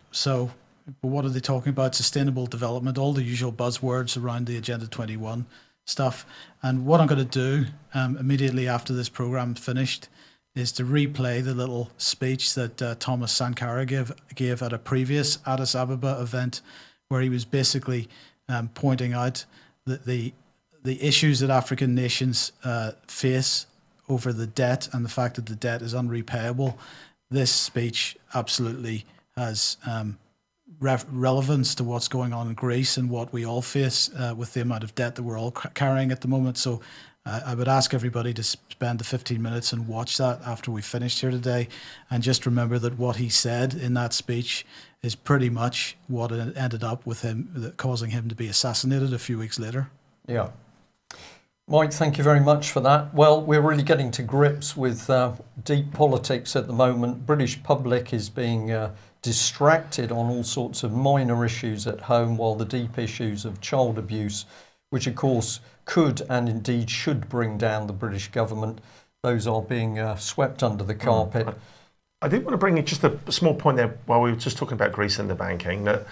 what are they talking about? Sustainable development, all the usual buzzwords around the Agenda 21 stuff. And what I'm going to do immediately after this program finished is to replay the little speech that Thomas Sankara gave at a previous Addis Ababa event, where he was basically pointing out that the issues that African nations face over the debt and the fact that the debt is unrepayable. This speech absolutely has relevance to what's going on in Greece and what we all face with the amount of debt that we're all carrying at the moment. So I would ask everybody to spend the 15 minutes and watch that after we finished here today, and just remember that what he said in that speech is pretty much what ended up with him, causing him to be assassinated a few weeks later. Yeah. Mike, thank you very much for that. Well, we're really getting to grips with deep politics at the moment. British public is being distracted on all sorts of minor issues at home, while the deep issues of child abuse, which of course could and indeed should bring down the British government, those are being swept under the carpet. I did want to bring in just a small point there while we were just talking about Greece and the banking, that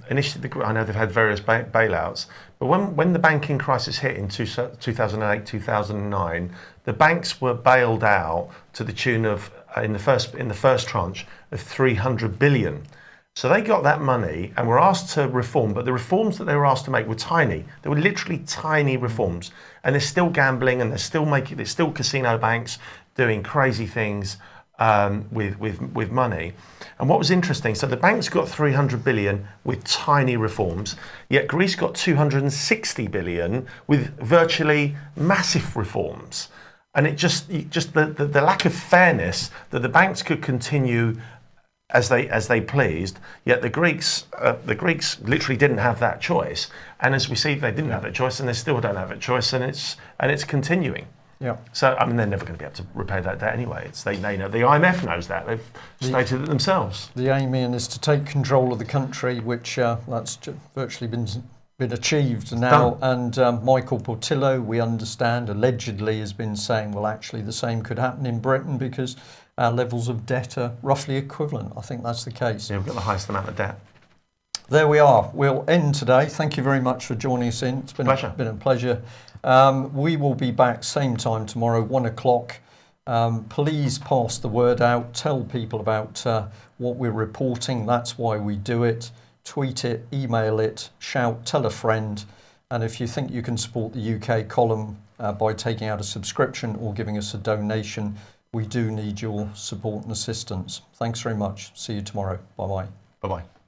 initially, I know they've had various bailouts, but when the banking crisis hit in 2008, 2009, the banks were bailed out to the tune of, in the first tranche, of 300 billion. So they got that money and were asked to reform, but the reforms that they were asked to make were tiny. They were literally tiny reforms, and they're still gambling, and there's still casino banks doing crazy things with money. And what was interesting, so the banks got 300 billion with tiny reforms, yet Greece got 260 billion with virtually massive reforms. And it just the lack of fairness that the banks could continue as they pleased, yet the Greeks literally didn't have that choice. And as we see, they didn't have that choice, and they still don't have that choice, and it's continuing. Yeah. So I mean, they're never going to be able to repay that debt anyway. They know, the IMF knows that. They've stated it themselves. The aim, Ian, is to take control of the country, which that's virtually been achieved now. And Michael Portillo, we understand, allegedly has been saying, well, actually the same could happen in Britain because our levels of debt are roughly equivalent. I think that's the case. Yeah, we've got the highest amount of debt. There we are. We'll end today. Thank you very much for joining us in. It's been a pleasure. We will be back same time tomorrow, 1 o'clock. Please pass the word out. Tell people about what we're reporting. That's why we do it. Tweet it, email it, shout, tell a friend. And if you think you can support the UK column by taking out a subscription or giving us a donation, we do need your support and assistance. Thanks very much. See you tomorrow. Bye-bye. Bye-bye.